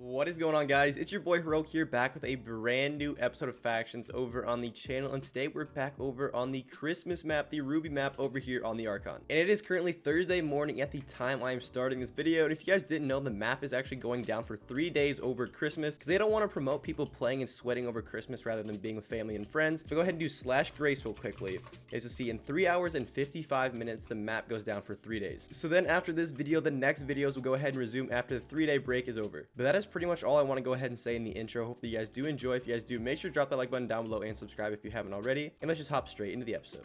What is going on, guys? It's your boy Hxroic here, back with a brand new episode of Factions over on the channel, and today we're back over on the Christmas map, the Ruby map over here on the Archon. And it is currently Thursday morning at the time I am starting this video, and if you guys didn't know, the map is actually going down for 3 days over Christmas because they don't want to promote people playing and sweating over Christmas rather than being with family and friends. So go ahead and do /grace real quickly. As you see, in 3 hours and 55 minutes, the map goes down for 3 days. So then after this video, the next videos will go ahead and resume after the 3-day break is over. But that is pretty much all I want to go ahead and say in the intro. Hopefully you guys do enjoy. If you guys do, make sure to drop that like button down below and subscribe if you haven't already, and let's just hop straight into the episode.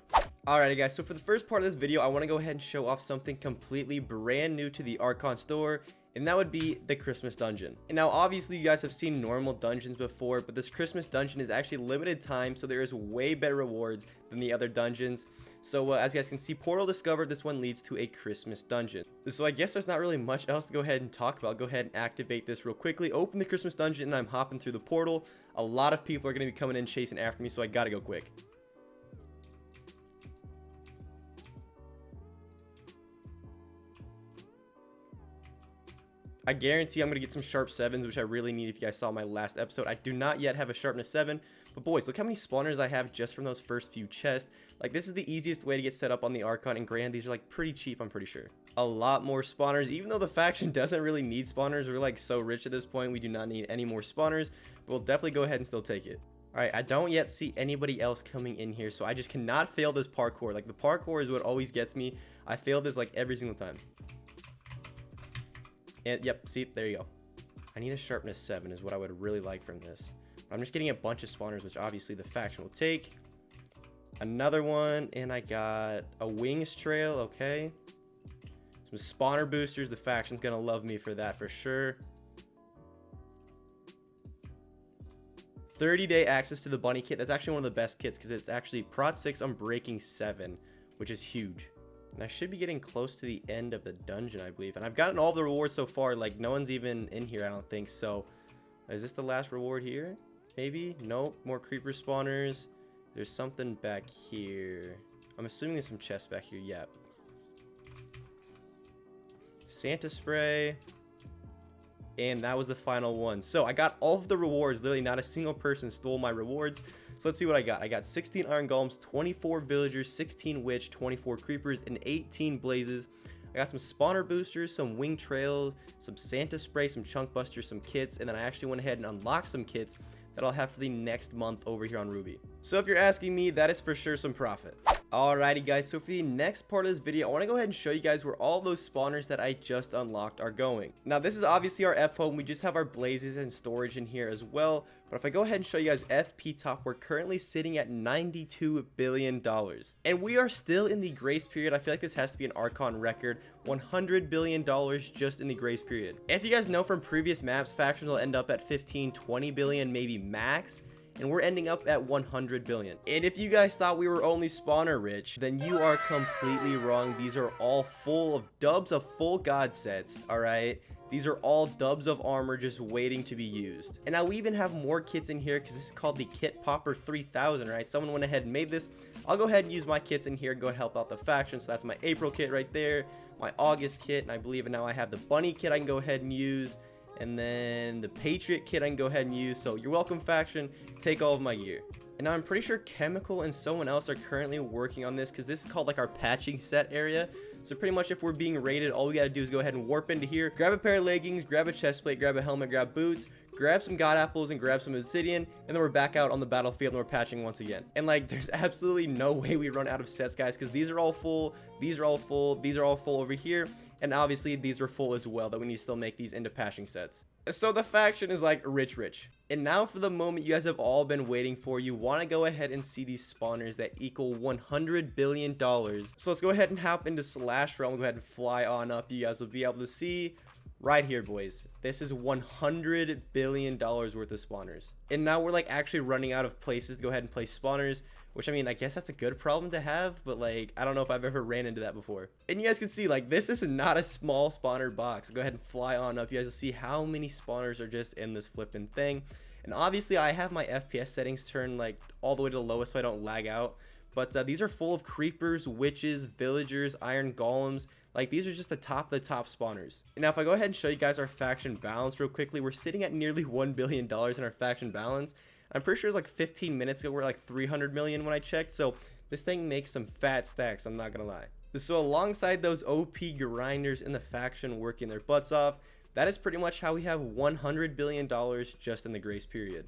Alrighty guys, so for the first part of this video, I want to go ahead and show off something completely brand new to the Archon store, and that would be the Christmas dungeon. And now obviously you guys have seen normal dungeons before, but this Christmas dungeon is actually limited time, so there is way better rewards than the other dungeons. So as you guys can see, Portal discovered, this one leads to a Christmas dungeon. So I guess there's not really much else to go ahead and talk about. Go ahead and activate this real quickly, open the Christmas dungeon, and I'm hopping through the portal. A lot of people are going to be coming in chasing after me, so I gotta go quick. I guarantee I'm going to get some sharp 7s, which I really need. If you guys saw my last episode, I do not yet have a sharpness 7. But boys, look how many spawners I have just from those first few chests. Like, this is the easiest way to get set up on the Archon. And granted, these are like pretty cheap, I'm pretty sure. A lot more spawners, even though the faction doesn't really need spawners. We're like so rich at this point, we do not need any more spawners. But we'll definitely go ahead and still take it. Alright, I don't yet see anybody else coming in here, so I just cannot fail this parkour. Like, the parkour is what always gets me. I fail this like every single time. And yep, see, there you go. I need a sharpness 7 is what I would really like from this. I'm just getting a bunch of spawners, which obviously the faction will take. Another one, and I got a wings trail, okay. Some spawner boosters, the faction's gonna love me for that for sure. 30-day access to the bunny kit. That's actually one of the best kits because it's actually prot 6 on breaking 7, which is huge. And I should be getting close to the end of the dungeon, I believe. And I've gotten all the rewards so far. Like, no one's even in here, I don't think. So, is this the last reward here? Maybe? Nope. More creeper spawners. There's something back here. I'm assuming there's some chests back here. Yep. Santa spray. And that was the final one. So, I got all of the rewards. Literally, not a single person stole my rewards. So let's see what I got. I got 16 iron golems, 24 villagers, 16 witch, 24 creepers, and 18 blazes. I got some spawner boosters, some wing trails, some Santa spray, some chunk busters, some kits, and then I actually went ahead and unlocked some kits that I'll have for the next month over here on Ruby. So if you're asking me, that is for sure some profit. Alrighty guys, so for the next part of this video, I want to go ahead and show you guys where all those spawners that I just unlocked are going. Now this is obviously our F home. We just have our blazes and storage in here as well. But if I go ahead and show you guys FP top, we're currently sitting at $92 billion. And we are still in the grace period. I feel like this has to be an Archon record. $100 billion just in the grace period. If you guys know from previous maps, factions will end up at 15, 20 billion, maybe max. And we're ending up at 100 billion. And if you guys thought we were only spawner rich, then you are completely wrong. These are all full of dubs of full god sets, all right? These are all dubs of armor just waiting to be used. And now we even have more kits in here because this is called the Kit Popper 3000, right? Someone went ahead and made this. I'll go ahead and use my kits in here and go help out the faction. So that's my April kit right there, my August kit, and I believe now I have the Bunny kit I can go ahead and use. And then the Patriot kit I can go ahead and use. So you're welcome, faction. Take all of my gear. And now I'm pretty sure Chemical and someone else are currently working on this because this is called like our patching set area. So pretty much if we're being raided, all we got to do is go ahead and warp into here, grab a pair of leggings, grab a chest plate, grab a helmet, grab boots, grab some god apples, and grab some obsidian, and then we're back out on the battlefield and we're patching once again. And like, there's absolutely no way we run out of sets, guys, because these are all full, these are all full, these are all full over here, and obviously these are full as well that we need to still make these into patching sets. So the faction is like rich. And now for the moment you guys have all been waiting for. You want to go ahead and see these spawners that equal $100 billion. So let's go ahead and hop into Slash Realm. Go ahead and fly on up. You guys will be able to see right here, boys. This is $100 billion worth of spawners. And now we're like actually running out of places to go ahead and place spawners. Which, I mean, I guess that's a good problem to have, but like, I don't know if I've ever ran into that before. And you guys can see, like, this is not a small spawner box. Go ahead and fly on up. You guys will see how many spawners are just in this flipping thing. And obviously, I have my FPS settings turned, like, all the way to the lowest so I don't lag out. But these are full of creepers, witches, villagers, iron golems. Like, these are just the top of the top spawners. And now if I go ahead and show you guys our faction balance real quickly, we're sitting at nearly $1 billion in our faction balance. I'm pretty sure it was like 15 minutes ago, we're like 300 million when I checked. So this thing makes some fat stacks, I'm not gonna lie. So alongside those OP grinders in the faction working their butts off, that is pretty much how we have $100 billion just in the grace period.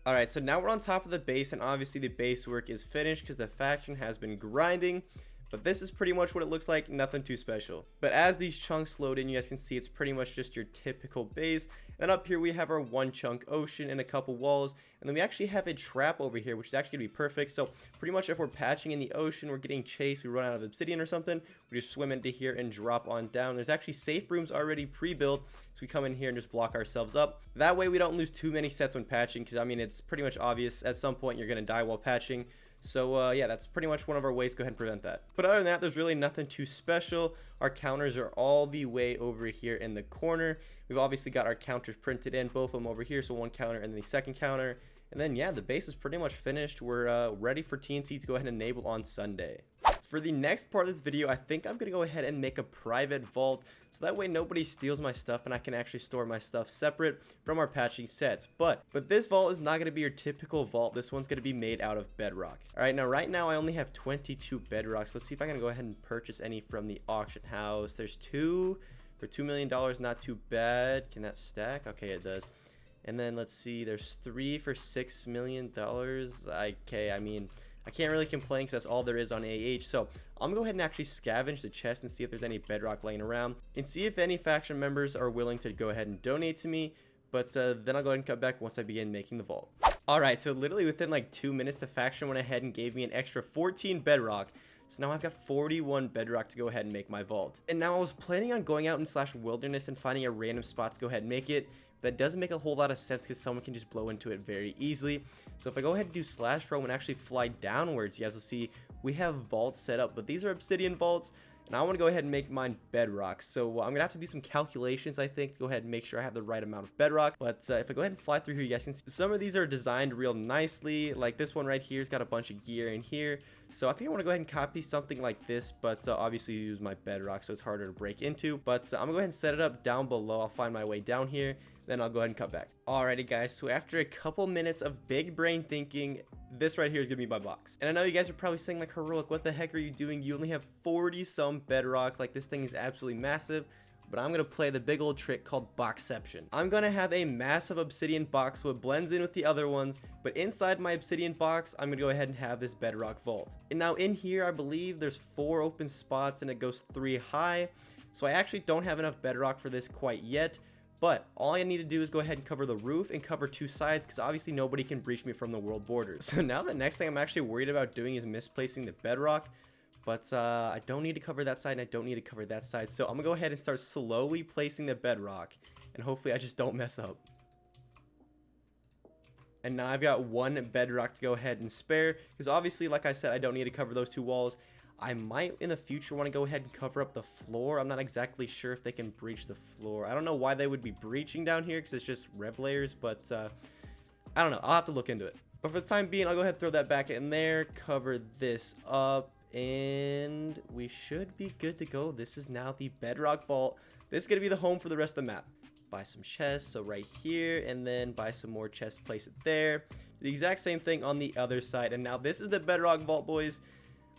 Alright, so now we're on top of the base, and obviously the base work is finished because the faction has been grinding. But this is pretty much what it looks like, nothing too special. But as these chunks load in, you guys can see it's pretty much just your typical base. And up here we have our one chunk ocean and a couple walls. And then we actually have a trap over here, which is actually going to be perfect. So pretty much if we're patching in the ocean, we're getting chased, we run out of obsidian or something, we just swim into here and drop on down. There's actually safe rooms already pre-built. So we come in here and just block ourselves up. That way we don't lose too many sets when patching, because I mean, it's pretty much obvious at some point you're going to die while patching. So yeah, that's pretty much one of our ways to go ahead and prevent that. But other than that, there's really nothing too special. Our counters are all the way over here in the corner. We've obviously got our counters printed in, both of them over here. So one counter and then the second counter. And then yeah, the base is pretty much finished. We're ready for TNT to go ahead and enable on Sunday. For the next part of this video, I think I'm going to go ahead and make a private vault, so that way nobody steals my stuff and I can actually store my stuff separate from our patching sets. But this vault is not going to be your typical vault. This one's going to be made out of bedrock. Alright, now right now I only have 22 bedrocks. Let's see if I can go ahead and purchase any from the auction house. There's 2 for $2 million, not too bad. Can that stack? Okay, it does. And then let's see, there's 3 for $6 million. Okay, I mean, I can't really complain because that's all there is on AH. So I'm gonna go ahead and actually scavenge the chest and see if there's any bedrock laying around and see if any faction members are willing to go ahead and donate to me. But then I'll go ahead and cut back once I begin making the vault. Alright, so literally within like 2 minutes, the faction went ahead and gave me an extra 14 bedrock. So now I've got 41 bedrock to go ahead and make my vault. And now I was planning on going out in /wilderness and finding a random spot to go ahead and make it. That doesn't make a whole lot of sense because someone can just blow into it very easily. So if I go ahead and do /roam and actually fly downwards, you guys will see we have vaults set up, but these are obsidian vaults. And I want to go ahead and make mine bedrock. So I'm going to have to do some calculations, I think, to go ahead and make sure I have the right amount of bedrock. But if I go ahead and fly through here, you guys can see some of these are designed real nicely. Like this one right here has got a bunch of gear in here. So I think I want to go ahead and copy something like this, but obviously use my bedrock so it's harder to break into. But I'm going to go ahead and set it up down below. I'll find my way down here. Then I'll go ahead and cut back. Alrighty guys, so after a couple minutes of big brain thinking, this right here is gonna be my box. And I know you guys are probably saying like, Hxroic, what the heck are you doing? You only have 40 some bedrock. Like, this thing is absolutely massive. But I'm gonna play the big old trick called boxception. I'm gonna have a massive obsidian box so it blends in with the other ones, but inside my obsidian box, I'm gonna go ahead and have this bedrock vault. And now in here, I believe there's 4 open spots and it goes 3 high. So I actually don't have enough bedrock for this quite yet. But all I need to do is go ahead and cover the roof and cover 2 sides, because obviously nobody can breach me from the world borders. So now the next thing I'm actually worried about doing is misplacing the bedrock. But I don't need to cover that side and I don't need to cover that side. So I'm going to go ahead and start slowly placing the bedrock. And hopefully I just don't mess up. And now I've got 1 bedrock to go ahead and spare. Because obviously, like I said, I don't need to cover those 2 walls. I might in the future want to go ahead and cover up the floor. I'm not exactly sure if they can breach the floor. I don't know why they would be breaching down here because it's just rev layers, but I don't know. I'll have to look into it. But for the time being, I'll go ahead and throw that back in there, cover this up, and we should be good to go. This is now the bedrock vault. This is going to be the home for the rest of the map. Buy some chests, so right here, and then buy some more chests, place it there. The exact same thing on the other side. And now this is the bedrock vault, boys.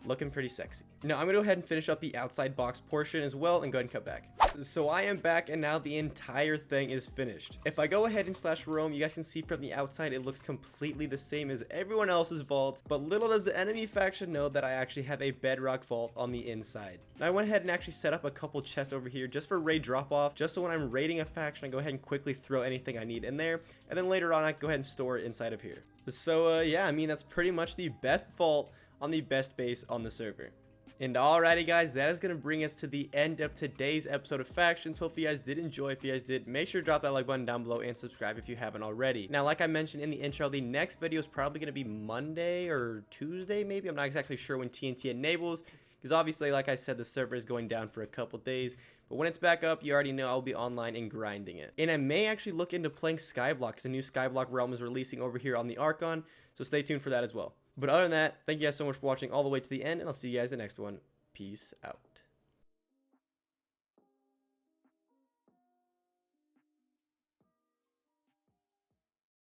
Looking pretty sexy. Now I'm gonna go ahead and finish up the outside box portion as well and go ahead and cut back. So I am back and now the entire thing is finished. If I go ahead and /roam, you guys can see from the outside it looks completely the same as everyone else's vault, but little does the enemy faction know that I actually have a bedrock vault on the inside. Now I went ahead and actually set up a couple chests over here just for raid drop off, just so when I'm raiding a faction I go ahead and quickly throw anything I need in there, and then later on I can go ahead and store it inside of here. So yeah, I mean, that's pretty much the best vault on the best base on the server. And alrighty guys, that is going to bring us to the end of today's episode of Factions. Hopefully you guys did enjoy. If you guys did, make sure to drop that like button down below and subscribe if you haven't already. Now, like I mentioned in the intro, the next video is probably going to be Monday or Tuesday maybe. I'm not exactly sure when TNT enables, because obviously, like I said, the server is going down for a couple days. But when it's back up, you already know I'll be online and grinding it. And I may actually look into playing Skyblock, because a new Skyblock realm is releasing over here on TheArchon. So stay tuned for that as well. But other than that, thank you guys so much for watching all the way to the end, and I'll see you guys in the next one. Peace out.